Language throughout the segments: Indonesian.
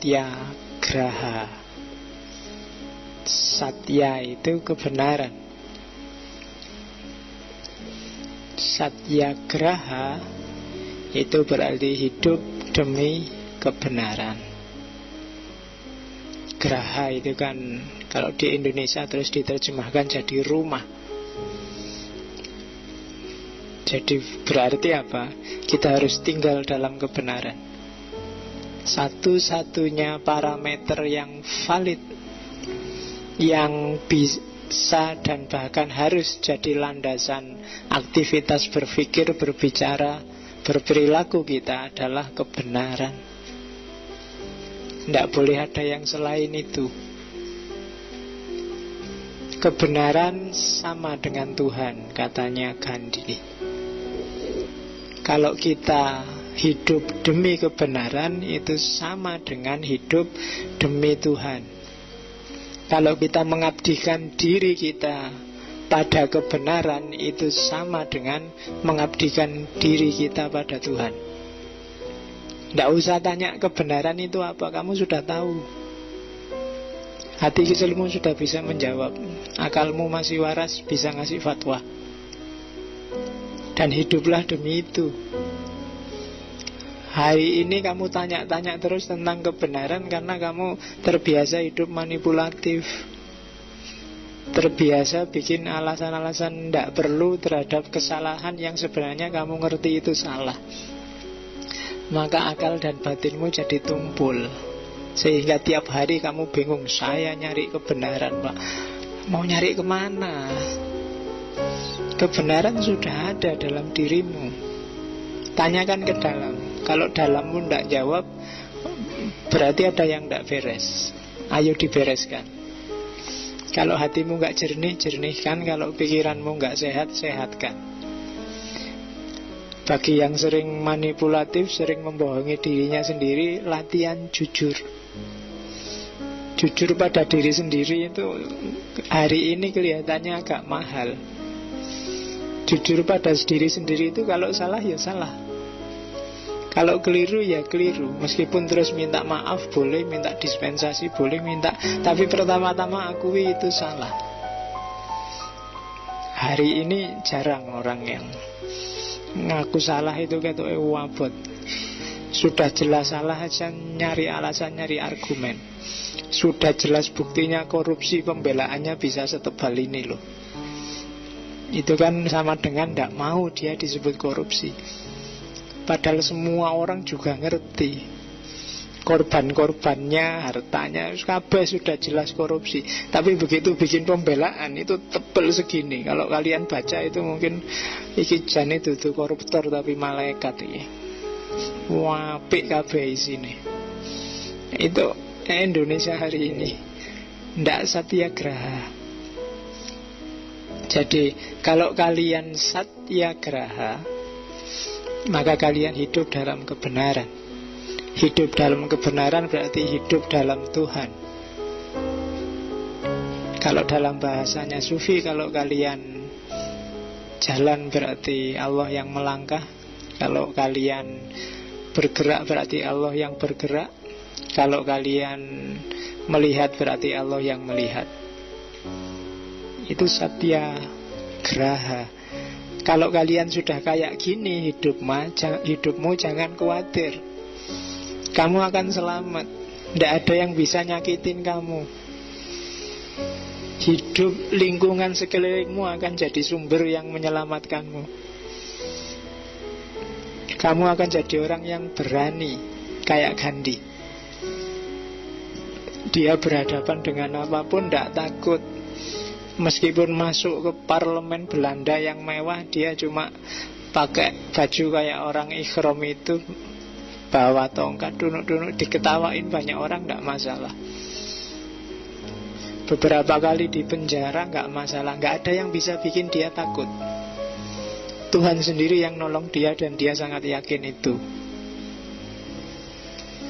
satyagraha. Satya itu kebenaran. Satyagraha itu berarti hidup demi kebenaran. Graha itu kan kalau di Indonesia terus diterjemahkan jadi rumah. Jadi berarti apa? Kita harus tinggal dalam kebenaran. Satu-satunya parameter yang valid, yang bisa dan bahkan harus jadi landasan aktivitas berpikir, berbicara, berperilaku kita adalah kebenaran. Tidak boleh ada yang selain itu. Kebenaran sama dengan Tuhan, katanya Gandhi. Kalau kita hidup demi kebenaran, itu sama dengan hidup demi Tuhan. Kalau kita mengabdikan diri kita pada kebenaran, itu sama dengan mengabdikan diri kita pada Tuhan. Tidak usah tanya kebenaran itu apa, kamu sudah tahu. Hati kecilmu sudah bisa menjawab. Akalmu masih waras, bisa ngasih fatwa. Dan hiduplah demi itu. Hari ini kamu tanya-tanya terus tentang kebenaran karena kamu terbiasa hidup manipulatif, terbiasa bikin alasan-alasan tidak perlu terhadap kesalahan yang sebenarnya kamu ngerti itu salah. Maka akal dan batinmu jadi tumpul, sehingga tiap hari kamu bingung. Saya nyari kebenaran, Pak. Mau nyari kemana? Kebenaran sudah ada dalam dirimu. Tanyakan ke dalam. Kalau dalammu tidak jawab, berarti ada yang tidak beres. Ayo dibereskan. Kalau hatimu nggak jernih, jernihkan. Kalau pikiranmu nggak sehat, sehatkan. Bagi yang sering manipulatif, sering membohongi dirinya sendiri, latihan jujur. Jujur pada diri sendiri itu hari ini kelihatannya agak mahal. Jujur pada diri sendiri itu kalau salah ya salah, kalau keliru ya keliru. Meskipun terus minta maaf boleh, minta dispensasi boleh, minta, tapi pertama-tama akui itu salah. Hari ini jarang orang yang ngaku salah itu kayak wabot. Sudah jelas salah aja nyari alasan, nyari argumen. Sudah jelas buktinya korupsi, pembelaannya bisa setebal ini loh. Itu kan sama dengan tidak mau dia disebut korupsi. Padahal semua orang juga ngerti korban-korbannya, hartanya, kabeh sudah jelas korupsi. Tapi begitu bikin pembelaan itu tebel segini. Kalau kalian baca itu mungkin iki jan itu tuh koruptor tapi malaikat ini. Wapik kabeh isine. Itu Indonesia hari ini. Ndak satyagraha. Jadi kalau kalian satyagraha, maka kalian hidup dalam kebenaran. Hidup dalam kebenaran berarti hidup dalam Tuhan. Kalau dalam bahasanya Sufi, kalau kalian jalan berarti Allah yang melangkah. Kalau kalian bergerak berarti Allah yang bergerak. Kalau kalian melihat berarti Allah yang melihat. Itu satyagraha. Kalau kalian sudah kayak gini hidupmu jangan khawatir. Kamu akan selamat. Tidak ada yang bisa nyakitin kamu. Hidup lingkungan sekelilingmu akan jadi sumber yang menyelamatkanmu. Kamu akan jadi orang yang berani, kayak Gandhi. Dia berhadapan dengan apapun tidak takut. Meskipun masuk ke parlemen Belanda yang mewah, dia cuma pakai baju kayak orang ikhram itu, bawa tongkat, dunuk-dunuk, diketawain banyak orang, tidak masalah. Beberapa kali di penjara, tidak masalah. Tidak ada yang bisa bikin dia takut. Tuhan sendiri yang nolong dia, dan dia sangat yakin itu.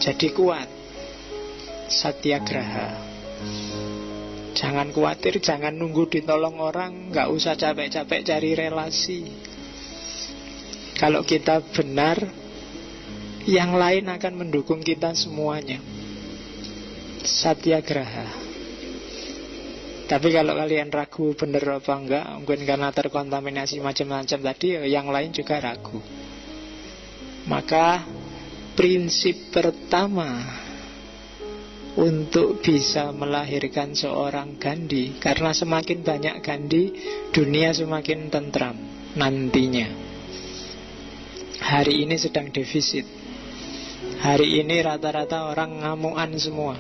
Jadi kuat. Satyagraha. Jangan khawatir, jangan nunggu ditolong orang. Gak usah capek-capek cari relasi. Kalau kita benar, yang lain akan mendukung kita semuanya. Satyagraha. Tapi kalau kalian ragu bener apa enggak, mungkin karena terkontaminasi macam-macam tadi, yang lain juga ragu. Maka prinsip pertama untuk bisa melahirkan seorang Gandhi, karena semakin banyak Gandhi, dunia semakin tentram nantinya. Hari ini sedang defisit. Hari ini rata-rata orang ngamuan semua.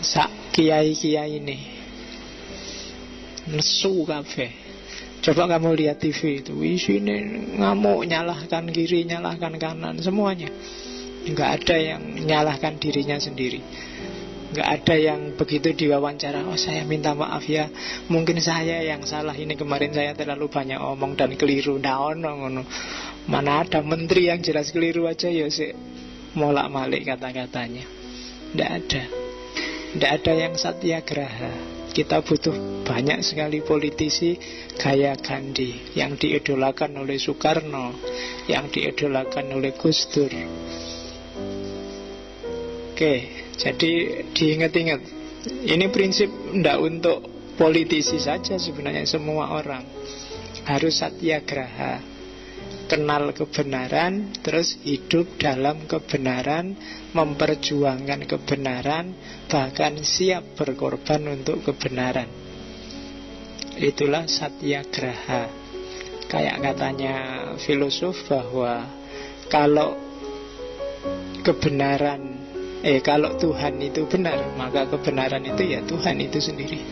Sak kiai-kiai ini nesu kabeh. Coba kamu lihat TV itu, isinya ngamuk, nyalahkan kiri, nyalahkan kanan, semuanya. Enggak ada yang nyalahkan dirinya sendiri. Enggak ada yang begitu diwawancara, oh saya minta maaf ya, mungkin saya yang salah, ini kemarin saya terlalu banyak omong dan keliru. Ngono. Mana ada menteri yang jelas keliru aja ya sih molak-malik kata-katanya. Enggak ada. Tidak ada yang satyagraha. Kita butuh banyak sekali politisi gaya Gandhi, yang diidolakan oleh Soekarno, yang diidolakan oleh Gus Dur. Oke, jadi diingat-ingat. Ini prinsip tidak untuk politisi saja sebenarnya, semua orang harus satyagraha. Kenal kebenaran, terus hidup dalam kebenaran, memperjuangkan kebenaran, bahkan siap berkorban untuk kebenaran. Itulah satyagraha. Kayak katanya filosof bahwa kalau kebenaran, kalau Tuhan itu benar, maka kebenaran itu ya Tuhan itu sendiri.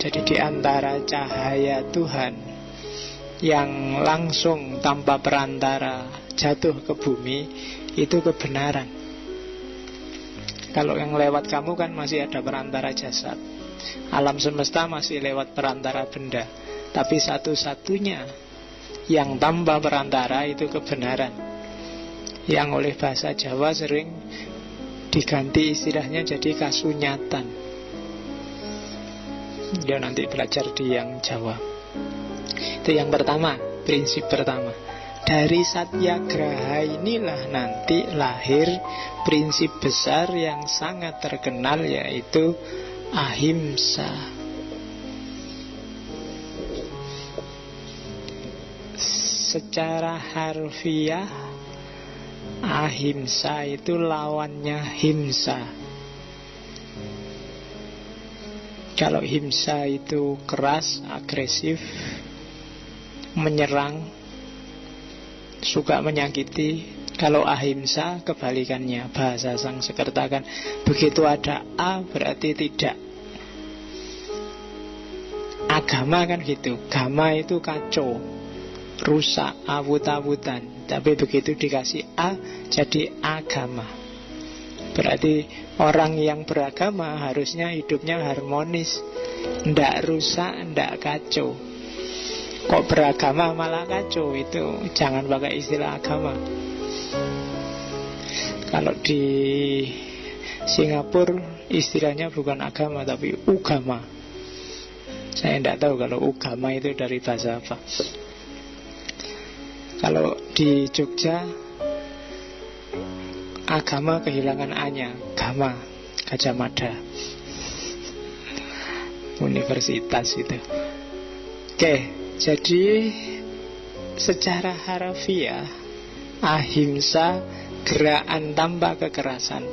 Jadi di antara cahaya Tuhan yang langsung tanpa perantara jatuh ke bumi, itu kebenaran. Kalau yang lewat kamu kan masih ada perantara jasad. Alam semesta masih lewat perantara benda. Tapi satu-satunya yang tanpa perantara itu kebenaran, yang oleh bahasa Jawa sering diganti istilahnya jadi kasunyatan. Dia nanti belajar di yang Jawa. Itu yang pertama, prinsip pertama. Dari satyagraha inilah nanti lahir prinsip besar yang sangat terkenal, yaitu ahimsa. Secara harfiah, ahimsa itu lawannya himsa. Kalau himsa itu keras, agresif, menyerang, suka menyakiti. Kalau ahimsa kebalikannya, bahasa Sanskerta kan begitu ada A berarti tidak. Agama kan gitu, gama itu kacau, rusak, awut-awutan. Tapi begitu dikasih A jadi agama. Berarti orang yang beragama harusnya hidupnya harmonis, ndak rusak, ndak kacau. Kok beragama malah kacau, itu jangan pakai istilah agama. Kalau di Singapura istilahnya bukan agama tapi ugama. Saya tidak tahu kalau ugama itu dari bahasa apa. Kalau di Jogja agama kehilangan A-nya, Gama, Gajah Mada, universitas itu. Oke, jadi secara harfiah ahimsa gerakan tanpa kekerasan.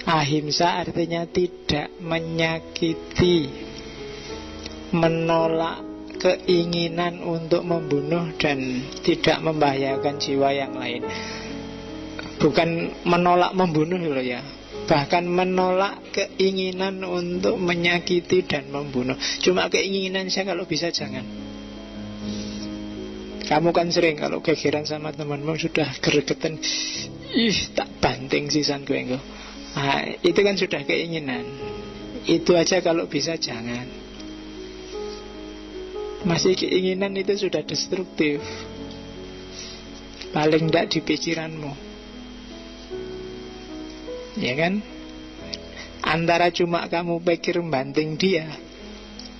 Ahimsa artinya tidak menyakiti, menolak keinginan untuk membunuh dan tidak membahayakan jiwa yang lain. Bukan menolak membunuh loh ya, bahkan menolak keinginan untuk menyakiti dan membunuh. Cuma keinginan saya kalau bisa jangan. Kamu kan sering kalau gegeran sama temanmu sudah gregetan, tak banting sisan gue enggak. Nah, itu kan sudah keinginan. Itu aja kalau bisa jangan. Masih keinginan itu sudah destruktif, paling tidak di pikiranmu. Ya kan? Antara cuma kamu pikir banting dia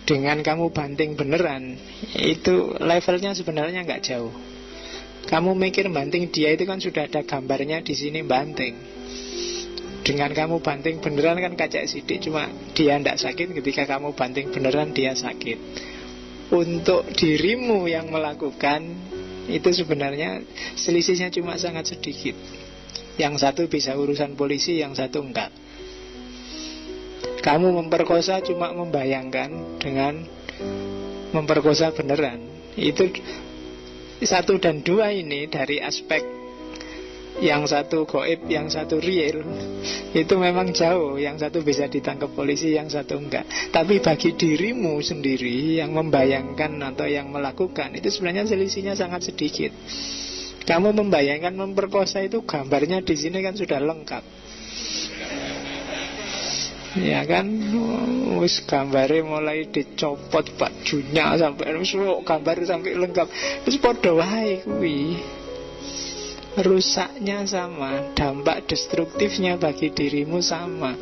dengan kamu banting beneran, itu levelnya sebenarnya nggak jauh. Kamu mikir banting dia itu kan sudah ada gambarnya di sini banting. Dengan kamu banting beneran kan kacek sidik, cuma dia tidak sakit. Ketika kamu banting beneran dia sakit. Untuk dirimu yang melakukan itu sebenarnya selisihnya cuma sangat sedikit. Yang satu bisa urusan polisi, yang satu enggak. Kamu memperkosa cuma membayangkan, dengan memperkosa beneran. Itu 1 dan 2 ini dari aspek yang satu goib, yang satu real, itu memang jauh. Yang satu bisa ditangkap polisi, yang satu enggak. Tapi bagi dirimu sendiri yang membayangkan atau yang melakukan, itu sebenarnya selisihnya sangat sedikit. Kamu membayangkan memperkosa itu, gambarnya di sini kan sudah lengkap. Ya kan, wis gambare mulai dicopot bajunya sampai gambar sampai lengkap. Terus podo wae kuwi. Rusaknya sama, dampak destruktifnya bagi dirimu sama.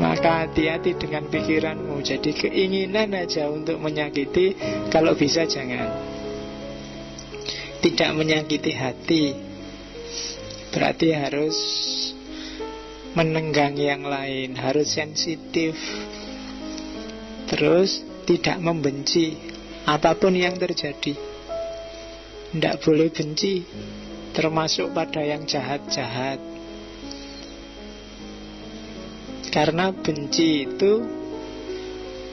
Maka hati-hati dengan pikiranmu. Jadi keinginan aja untuk menyakiti, kalau bisa jangan. Tidak menyakiti hati, berarti harus menenggang yang lain, harus sensitif. Terus tidak membenci apapun yang terjadi. Tidak boleh benci, termasuk pada yang jahat-jahat. Karena benci itu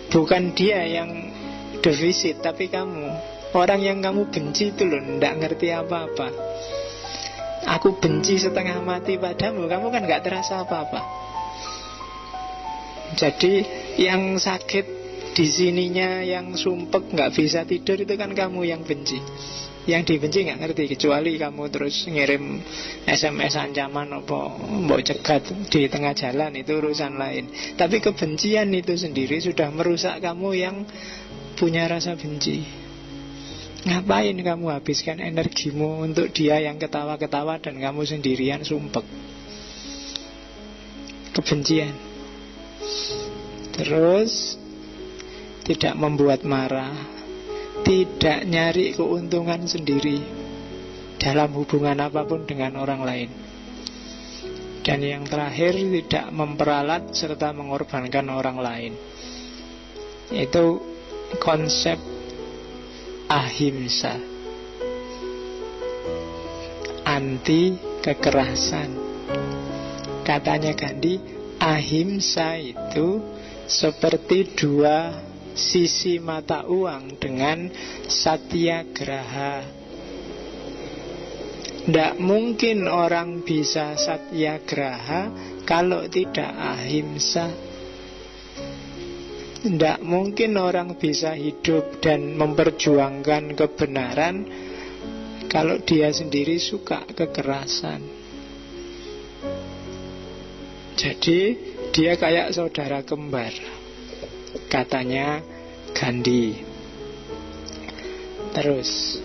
bukan dia yang defisit, tapi kamu. Orang yang kamu benci itu loh tidak ngerti apa-apa. Aku benci setengah mati padamu, kamu kan gak terasa apa-apa. Jadi yang sakit di sininya, yang sumpek gak bisa tidur, itu kan kamu yang benci. Yang dibenci gak ngerti, kecuali kamu terus ngirim SMS ancaman apa mbok cegat di tengah jalan, itu urusan lain. Tapi kebencian itu sendiri sudah merusak kamu yang punya rasa benci. Ngapain kamu habiskan energimu untuk dia yang ketawa-ketawa dan kamu sendirian sumpek? Kebencian. Terus tidak membuat marah, tidak nyari keuntungan sendiri dalam hubungan apapun dengan orang lain. Dan yang terakhir, tidak memperalat serta mengorbankan orang lain. Itu konsep ahimsa, anti kekerasan. Katanya Gandhi, ahimsa itu seperti dua sisi mata uang dengan satyagraha. Tidak mungkin orang bisa satyagraha kalau tidak ahimsa. Tidak mungkin orang bisa hidup dan memperjuangkan kebenaran kalau dia sendiri suka kekerasan. Jadi dia kayak saudara kembar, katanya Gandhi. Terus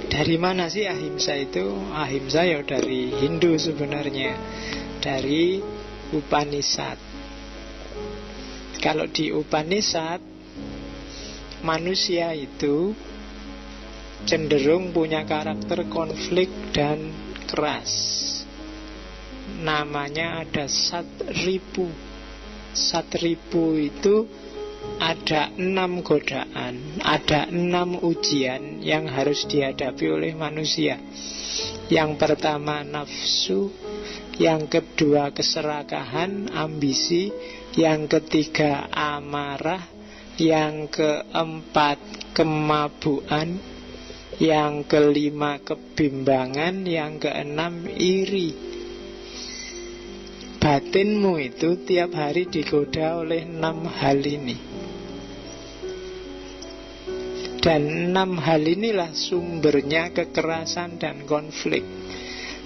dari mana sih ahimsa itu? Ahimsa ya dari Hindu sebenarnya, dari Upanishad. Kalau di Upanishad, manusia itu cenderung punya karakter konflik dan keras. Namanya ada Satripu. Satripu itu ada 6 godaan, ada 6 ujian yang harus dihadapi oleh manusia. Yang pertama nafsu, yang kedua keserakahan, ambisi, yang ketiga amarah, yang keempat kemabuan, yang kelima kebimbangan, yang keenam iri. Batinmu itu tiap hari digoda oleh 6 hal ini. Dan 6 hal inilah sumbernya kekerasan dan konflik.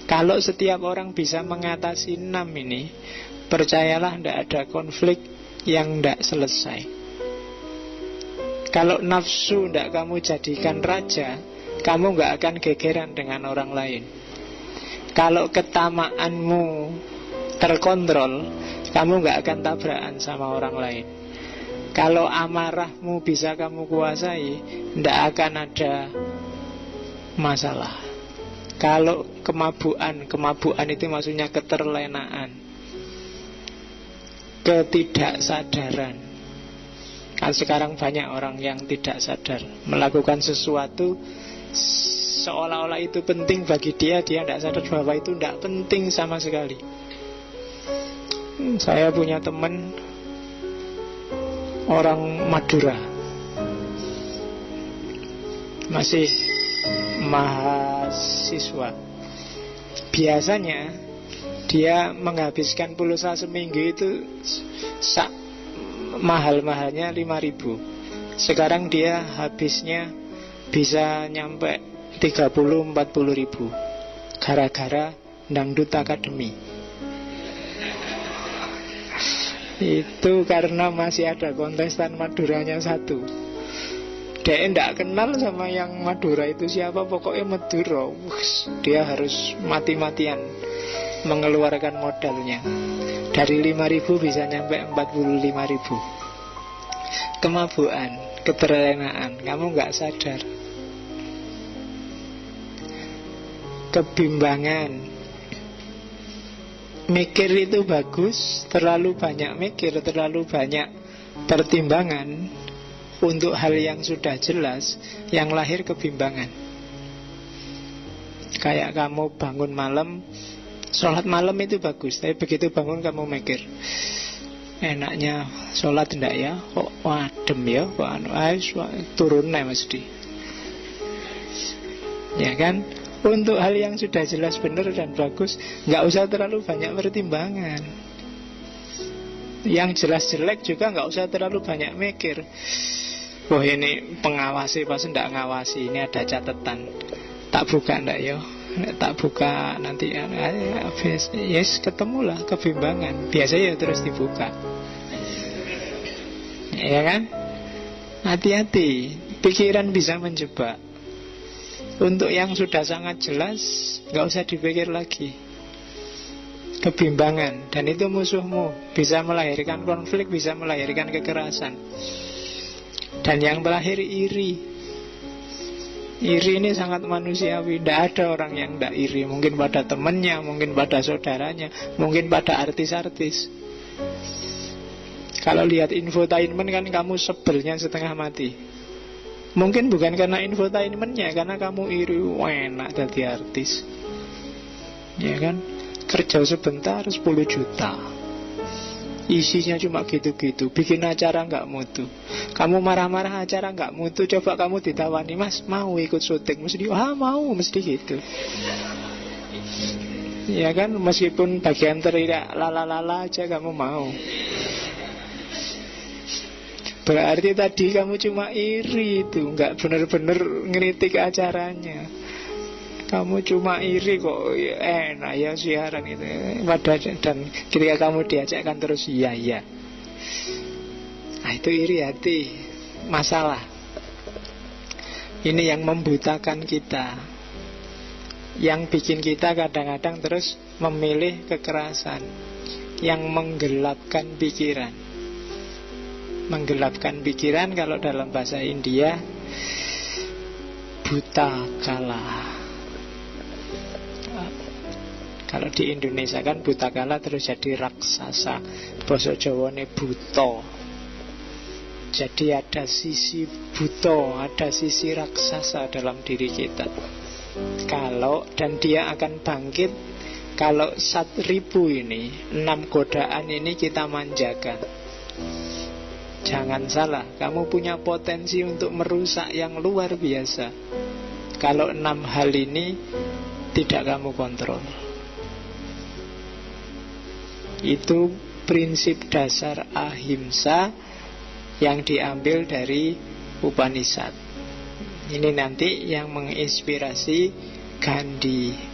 Kalau setiap orang bisa mengatasi 6 ini, percayalah tidak ada konflik yang tidak selesai. Kalau nafsu tidak kamu jadikan raja, kamu nggak akan gegeran dengan orang lain. Kalau ketamaanmu terkontrol, kamu nggak akan tabrakan sama orang lain. Kalau amarahmu bisa kamu kuasai, tidak akan ada masalah. Kalau kemabuan itu maksudnya keterlenaan, Ketidaksadaran. Kan sekarang banyak orang yang tidak sadar, melakukan sesuatu seolah-olah itu penting bagi dia. Dia tidak sadar bahwa itu tidak penting sama sekali. Saya punya teman orang Madura, masih mahasiswa. Biasanya dia menghabiskan pulsa seminggu itu mahal-mahalnya 5.000. Sekarang dia habisnya bisa nyampe 30-40 ribu gara-gara Dangdut Academy. Itu karena masih ada kontestan Maduranya satu. Dia tidak kenal sama yang Madura itu siapa, pokoknya Madura. Dia harus mati-matian mengeluarkan modalnya. Dari 5.000 bisa nyampe 45.000. Kemabuan, keterlenaan, kamu nggak sadar. Kebimbangan. Mikir itu bagus, terlalu banyak mikir, terlalu banyak pertimbangan untuk hal yang sudah jelas, yang lahir kebimbangan. Kayak kamu bangun malam, sholat malam itu bagus, tapi begitu bangun kamu mikir, enaknya sholat enggak ya? Kok adem ya? Kok turun mesti. Ya kan? Untuk hal yang sudah jelas benar dan bagus, nggak usah terlalu banyak pertimbangan. Yang jelas jelek juga nggak usah terlalu banyak mikir. Wah ini pengawasi pas enggak ngawasi, ini ada catatan. Tak buka enggak ya? Tak buka nanti habis. Yes, ketemulah kebimbangan. Biasanya ya terus dibuka. Ya kan? Hati-hati, pikiran bisa menjebak. Untuk yang sudah sangat jelas, nggak usah dipikir lagi. Kebimbangan, dan itu musuhmu. Bisa melahirkan konflik, bisa melahirkan kekerasan. Dan yang terakhir iri. Iri ini sangat manusiawi. Tidak ada orang yang tidak iri. Mungkin pada temannya, mungkin pada saudaranya, mungkin pada artis-artis. Kalau lihat infotainment kan kamu sebelnya setengah mati. Mungkin bukan karena infotainmentnya, karena kamu iri. Wah, enak jadi artis. Ya kan? Kerja sebentar 10 juta. Isinya cuma gitu-gitu. Bikin acara nggak mutu. Kamu marah-marah acara nggak mutu. Coba kamu ditawani, Mas mau ikut syuting? Mesti mau, mesti gitu. Ya kan? Meskipun bagian teriak lala-lala aja kamu mau. Berarti tadi kamu cuma iri itu, nggak benar-benar ngeritik acaranya. Kamu cuma iri kok, enak ya siaran itu. Dan ketika kamu diajakkan terus iya. Nah itu iri hati, masalah. Ini yang membutakan kita, yang bikin kita kadang-kadang terus memilih kekerasan, yang menggelapkan pikiran. Menggelapkan pikiran kalau dalam bahasa India buta kala. Kalau di Indonesia kan buta kala terus jadi raksasa. Basa Jawane buta. Jadi ada sisi buta, ada sisi raksasa dalam diri kita. Dan dia akan bangkit kalau 1.000 ini, 6 godaan ini kita manjakan. Jangan salah, kamu punya potensi untuk merusak yang luar biasa. Kalau 6 hal ini tidak kamu kontrol. Itu prinsip dasar ahimsa yang diambil dari Upanishad. Ini nanti yang menginspirasi Gandhi.